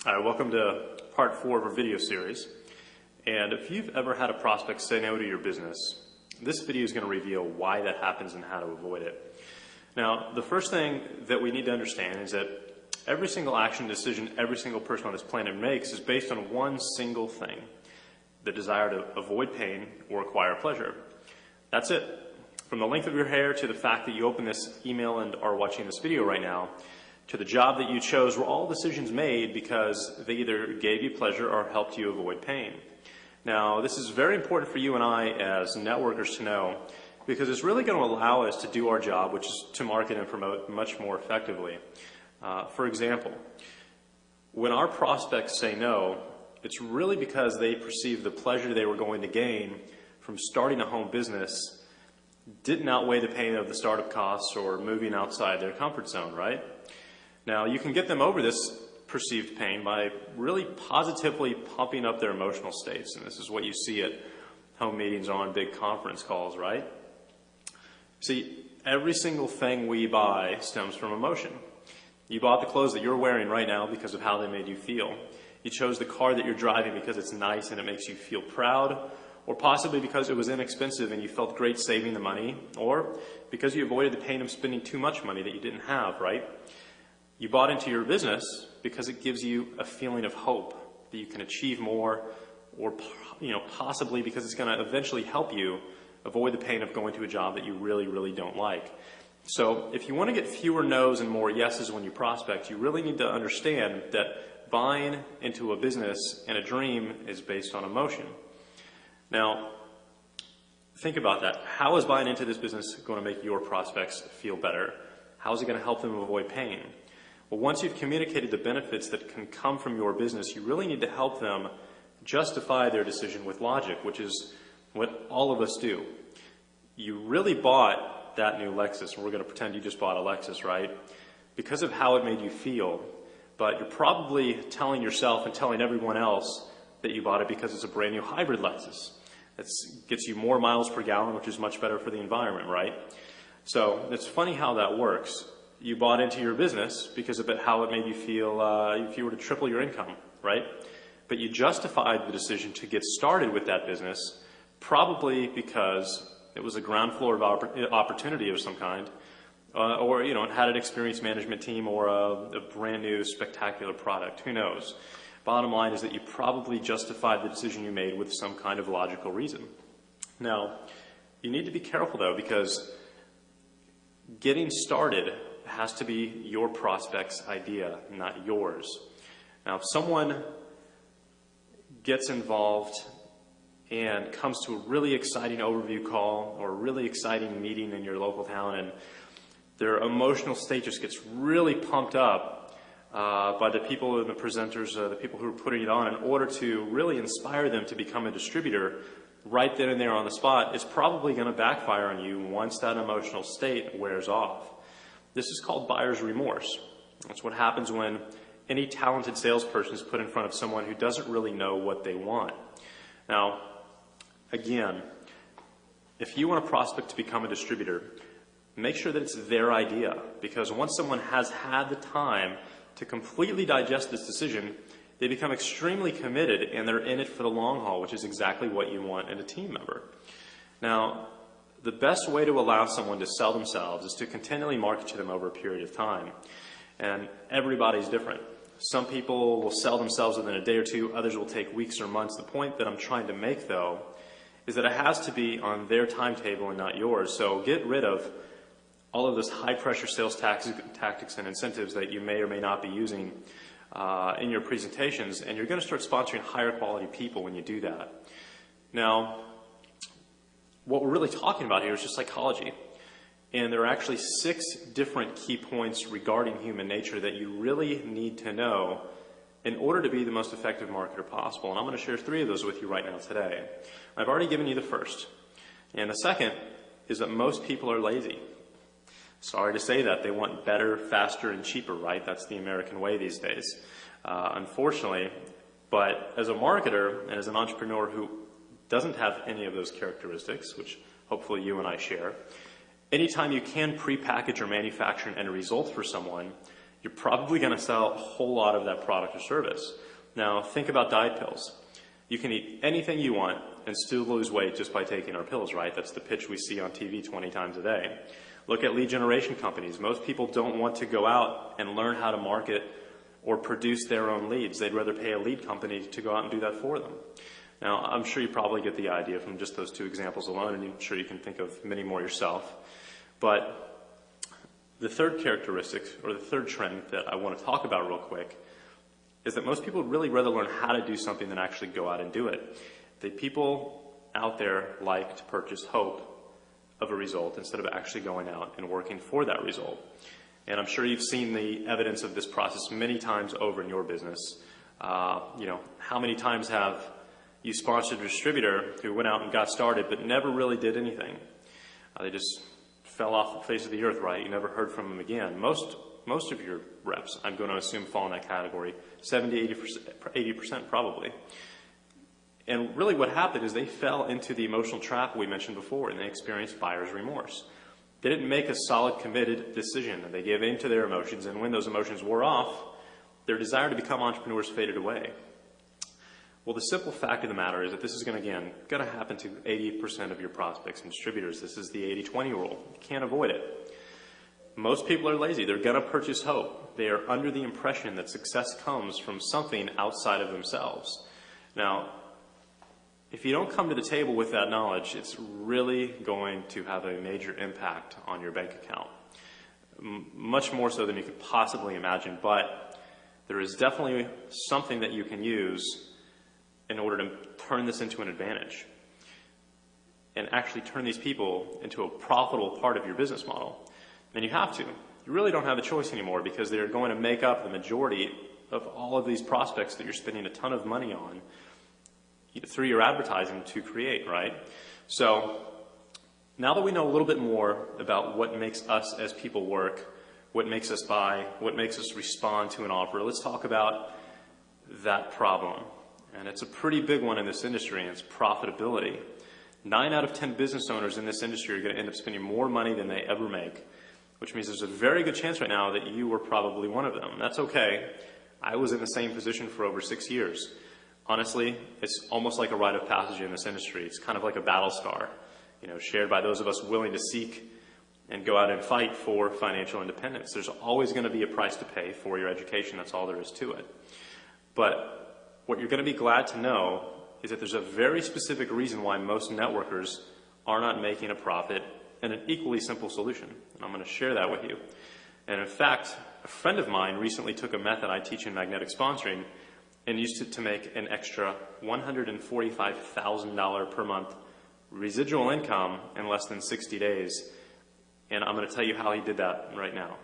All right, welcome to part 4 of our video series. And if you've ever had a prospect say no to your business, this video is going to reveal why that happens and how to avoid it. Now, the first thing that we need to understand is that every single action decision every single person on this planet makes is based on one single thing: the desire to avoid pain or acquire pleasure. That's it. From the length of your hair to the fact that you open this email and are watching this video right now, to the job that you chose, were all decisions made because they either gave you pleasure or helped you avoid pain. Now, this is very important for you and I as networkers to know, because it's really going to allow us to do our job, which is to market and promote much more effectively. For example, when our prospects say no, it's really because they perceive the pleasure they were going to gain from starting a home business didn't outweigh the pain of the startup costs or moving outside their comfort zone, right? Now, you can get them over this perceived pain by really positively pumping up their emotional states. And this is what you see at home meetings or on big conference calls, right? See, every single thing we buy stems from emotion. You bought the clothes that you're wearing right now because of how they made you feel. You chose the car that you're driving because it's nice and it makes you feel proud, or possibly because it was inexpensive and you felt great saving the money, or because you avoided the pain of spending too much money that you didn't have, right? You bought into your business because it gives you a feeling of hope that you can achieve more, or possibly because it's going to eventually help you avoid the pain of going to a job that you really, really don't like. So if you want to get fewer no's and more yeses when you prospect, you really need to understand that buying into a business and a dream is based on emotion. Now, think about that. How is buying into this business going to make your prospects feel better? How is it going to help them avoid pain? Well, once you've communicated the benefits that can come from your business, you really need to help them justify their decision with logic, which is what all of us do. You really bought that new Lexus, and we're going to pretend you just bought a Lexus, right? Because of how it made you feel, but you're probably telling yourself and telling everyone else that you bought it because it's a brand new hybrid Lexus. It gets you more miles per gallon, which is much better for the environment, right? So it's funny how that works. You bought into your business because of how it made you feel if you were to triple your income, right? But you justified the decision to get started with that business probably because it was a ground floor of opportunity of some kind, or it had an experienced management team or a brand new spectacular product. Who knows? Bottom line is that you probably justified the decision you made with some kind of logical reason. Now, you need to be careful though, because getting started has to be your prospect's idea, not yours. Now, if someone gets involved and comes to a really exciting overview call or a really exciting meeting in your local town, and their emotional state just gets really pumped up by the people and the presenters, the people who are putting it on, in order to really inspire them to become a distributor right then and there on the spot, it's probably going to backfire on you once that emotional state wears off. This is called buyer's remorse. That's what happens when any talented salesperson is put in front of someone who doesn't really know what they want. Now, again, if you want a prospect to become a distributor, make sure that it's their idea, because once someone has had the time to completely digest this decision, they become extremely committed and they're in it for the long haul, which is exactly what you want in a team member. Now, the best way to allow someone to sell themselves is to continually market to them over a period of time. And everybody's different. Some people will sell themselves within a day or two, others will take weeks or months. The point that I'm trying to make, though, is that it has to be on their timetable and not yours. So get rid of all of those high-pressure sales tactics and incentives that you may or may not be using in your presentations, and you're going to start sponsoring higher quality people when you do that. Now, what we're really talking about here is just psychology. And there are actually 6 different key points regarding human nature that you really need to know in order to be the most effective marketer possible. And I'm going to share 3 of those with you right now today. I've already given you the first. And the second is that most people are lazy. Sorry to say that. They want better, faster, and cheaper, right? That's the American way these days, unfortunately. But as a marketer and as an entrepreneur who doesn't have any of those characteristics, which hopefully you and I share, anytime you can pre-package or manufacture an end result for someone, you're probably going to sell a whole lot of that product or service. Now, think about diet pills. You can eat anything you want and still lose weight just by taking our pills, right? That's the pitch we see on TV 20 times a day. Look at lead generation companies. Most people don't want to go out and learn how to market or produce their own leads. They'd rather pay a lead company to go out and do that for them. Now, I'm sure you probably get the idea from just those two examples alone, and I'm sure you can think of many more yourself. But the third characteristic, or the third trend that I want to talk about real quick, is that most people would really rather learn how to do something than actually go out and do it. The people out there like to purchase hope of a result instead of actually going out and working for that result. And I'm sure you've seen the evidence of this process many times over in your business. How many times have you sponsored a distributor who went out and got started but never really did anything? They just fell off the face of the earth, right? You never heard from them again. Most of your reps, I'm going to assume, fall in that category, 70, 80% probably. And really what happened is they fell into the emotional trap we mentioned before, and they experienced buyer's remorse. They didn't make a solid, committed decision. They gave in to their emotions, and when those emotions wore off, their desire to become entrepreneurs faded away. Well, the simple fact of the matter is that this is going to happen to 80% of your prospects and distributors. This is the 80-20 rule. You can't avoid it. Most people are lazy. They're going to purchase hope. They are under the impression that success comes from something outside of themselves. Now, if you don't come to the table with that knowledge, it's really going to have a major impact on your bank account. Much more so than you could possibly imagine, but there is definitely something that you can use in order to turn this into an advantage and actually turn these people into a profitable part of your business model. And you have to. You really don't have a choice anymore because they're going to make up the majority of all of these prospects that you're spending a ton of money on through your advertising to create, right? So now that we know a little bit more about what makes us as people work, what makes us buy, what makes us respond to an offer, let's talk about that problem. And it's a pretty big one in this industry, and it's profitability. 9 out of 10 business owners in this industry are going to end up spending more money than they ever make, which means there's a very good chance right now that you were probably one of them. That's okay. I was in the same position for over 6 years. Honestly, it's almost like a rite of passage in this industry. It's kind of like a battle scar, shared by those of us willing to seek and go out and fight for financial independence. There's always going to be a price to pay for your education. That's all there is to it. But what you're going to be glad to know is that there's a very specific reason why most networkers are not making a profit, and an equally simple solution. And I'm going to share that with you. And in fact, a friend of mine recently took a method I teach in magnetic sponsoring and used it to make an extra $145,000 per month residual income in less than 60 days. And I'm going to tell you how he did that right now.